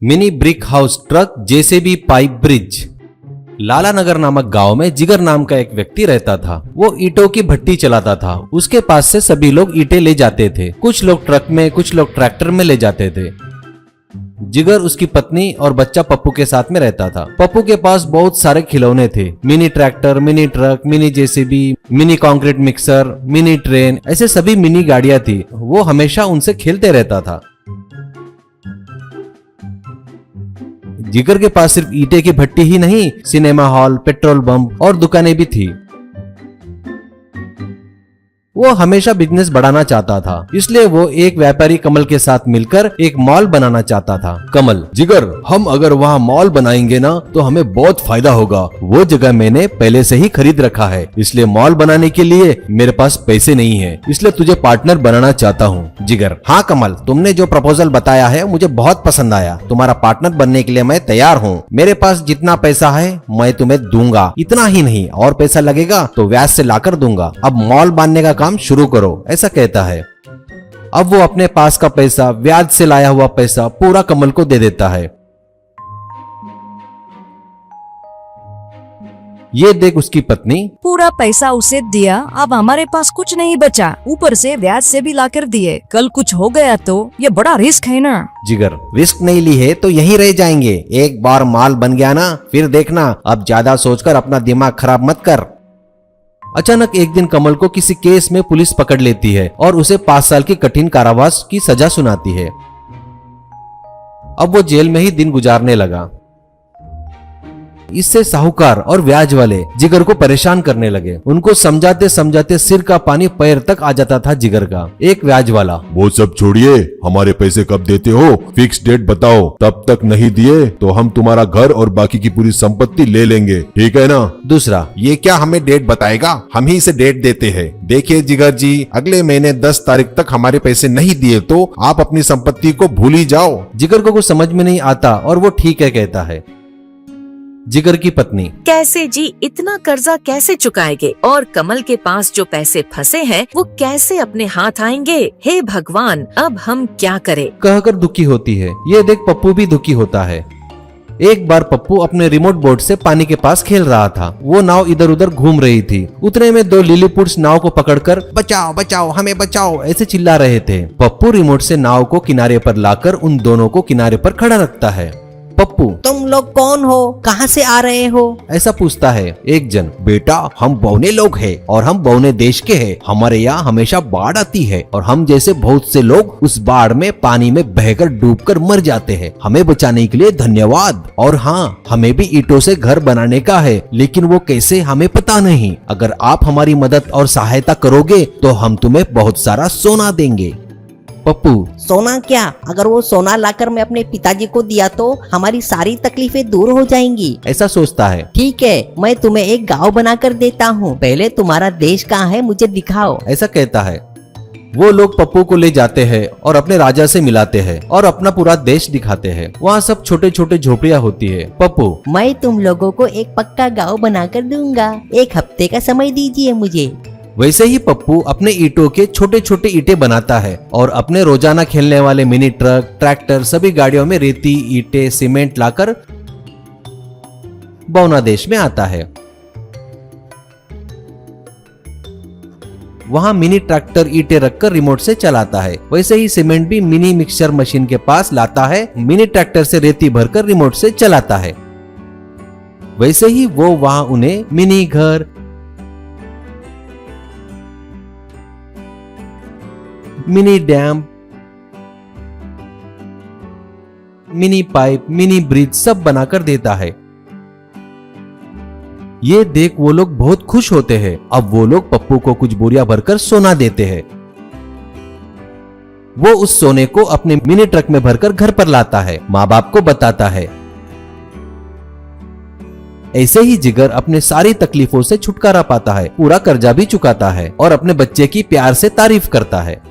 Mini brick house truck JCB pipe bridge. Lala Nagar नामक गांव में जिगर नाम का एक व्यक्ति रहता था। वो ईंटों की भट्टी चलाता था। उसके पास से सभी लोग ईंटें ले जाते थे। कुछ लोग ट्रक में, कुछ लोग ट्रैक्टर में ले जाते थे। जिगर उसकी पत्नी और बच्चा पप्पू के साथ में रहता था। पप्पू के पास बहुत सारे खिलौने थे। Mini tractor, mini truck, mini JCB, mini concrete mixer, mini train, ऐसे सभी मिनी गाड़ियां थी। वो हमेशा उनसे खेलते रहता था। जिगर के पास सिर्फ ईंटे की भट्टी ही नहीं, सिनेमा हॉल, पेट्रोल पंप और दुकानें भी थी। वो हमेशा बिजनेस बढ़ाना चाहता था, इसलिए वो एक व्यापारी कमल के साथ मिलकर एक मॉल बनाना चाहता था। कमल: जिगर, हम अगर वहाँ मॉल बनाएंगे ना तो हमें बहुत फायदा होगा। वो जगह मैंने पहले से ही खरीद रखा है, इसलिए मॉल बनाने के लिए मेरे पास पैसे नहीं है, इसलिए तुझे पार्टनर बनाना चाहता हूँ। जिगर: हाँ कमल, तुमने जो प्रपोजल बताया है मुझे बहुत पसंद आया। तुम्हारा पार्टनर बनने के लिए मैं तैयार हूँ। मेरे पास जितना पैसा है मैं तुम्हें दूंगा। इतना ही नहीं, और पैसा लगेगा तो ब्याज से लाकर दूंगा। अब मॉल बांधने का काम शुरू करो, ऐसा कहता है। अब वो अपने पास का पैसा, ब्याज से लाया हुआ पैसा पूरा कमल को दे देता है। ये देख उसकी पत्नी: पूरा पैसा उसे दिया, अब हमारे पास कुछ नहीं बचा, ऊपर से ब्याज से भी लाकर दिए। कल कुछ हो गया तो ये बड़ा रिस्क है ना। जिगर: रिस्क नहीं ली है तो यहीं रह जाएंगे। एक बार माल बन गया ना फिर देखना। अब ज्यादा सोचकर अपना दिमाग खराब मत कर। अचानक एक दिन कमल को किसी केस में पुलिस पकड़ लेती है और उसे 5 साल की कठिन कारावास की सजा सुनाती है। अब वो जेल में ही दिन गुजारने लगा। इससे साहूकार और ब्याज वाले जिगर को परेशान करने लगे। उनको समझाते समझाते सिर का पानी पैर तक आ जाता था जिगर का। एक ब्याज वाला: वो सब छोड़िए, हमारे पैसे कब देते हो? फिक्स डेट बताओ, तब तक नहीं दिए तो हम तुम्हारा घर और बाकी की पूरी संपत्ति ले लेंगे, ठीक है ना? दूसरा: ये क्या हमें डेट बताएगा? हम ही से डेट देते हैं। देखिए जिगर जी, अगले महीने 10 तारीख तक हमारे पैसे नहीं दिए तो आप अपनी संपत्ति को भूल ही जाओ। जिगर को कुछ समझ में नहीं आता और वो ठीक है कहता है। जिगर की पत्नी: कैसे जी, इतना कर्जा कैसे चुकाएंगे? और कमल के पास जो पैसे फंसे हैं वो कैसे अपने हाथ आएंगे? हे भगवान, अब हम क्या करें? कहकर दुखी होती है। ये देख पप्पू भी दुखी होता है। एक बार पप्पू अपने रिमोट बोट से पानी के पास खेल रहा था। वो नाव इधर उधर घूम रही थी। उतने में 2 लिलीपुट्स नाव को पकड़कर बचाओ बचाओ, हमें बचाओ ऐसे चिल्ला रहे थे। पप्पू रिमोट से नाव को किनारे पर लाकर उन दोनों को किनारे पर खड़ा रखता है। पप्पू: तुम लोग कौन हो? कहाँ से आ रहे हो? ऐसा पूछता है एक जन। बेटा, हम बौने लोग हैं और हम बौने देश के हैं। हमारे यहाँ हमेशा बाढ़ आती है और हम जैसे बहुत से लोग उस बाढ़ में पानी में बहकर डूबकर मर जाते हैं। हमें बचाने के लिए धन्यवाद। और हाँ, हमें भी ईंटों से घर बनाने का है, लेकिन वो कैसे हमें पता नहीं। अगर आप हमारी मदद और सहायता करोगे तो हम तुम्हें बहुत सारा सोना देंगे। पप्पू: सोना क्या? अगर वो सोना लाकर मैं अपने पिताजी को दिया तो हमारी सारी तकलीफें दूर हो जाएंगी। ऐसा सोचता है। ठीक है, मैं तुम्हें एक गांव बनाकर देता हूँ। पहले तुम्हारा देश कहाँ है मुझे दिखाओ। ऐसा कहता है। वो लोग पप्पू को ले जाते हैं और अपने राजा से मिलाते हैं और अपना पूरा देश दिखाते हैं। वहाँ सब छोटे छोटे झोपड़ियाँ होती है। पप्पू: मैं तुम लोगों को एक पक्का गाँव बनाकर दूंगा। 1 हफ्ते का समय दीजिए मुझे। वैसे ही पप्पू अपने ईंटों के छोटे छोटे ईंटें बनाता है और अपने रोजाना खेलने वाले मिनी ट्रक, ट्रैक्टर, सभी गाड़ियों में रेती, ईंटें, सीमेंट लाकर बौना देश में आता है। वहां मिनी ट्रैक्टर ईंटें रखकर रिमोट से चलाता है। वैसे ही सीमेंट भी मिनी मिक्सचर मशीन के पास लाता है। मिनी ट्रैक्टर से रेती भरकर रिमोट से चलाता है। वैसे ही वो वहां उन्हें मिनी घर, mini dam, mini pipe, mini bridge सब बनाकर देता है। ये देख वो लोग बहुत खुश होते हैं। अब वो लोग पप्पू को कुछ बोरियां भरकर सोना देते हैं। वो उस सोने को अपने मिनी ट्रक में भरकर घर पर लाता है, माँ बाप को बताता है। ऐसे ही जिगर अपने सारी तकलीफों से छुटकारा पाता है, पूरा कर्जा भी चुकाता है और अपने बच्चे की प्यार से तारीफ करता है।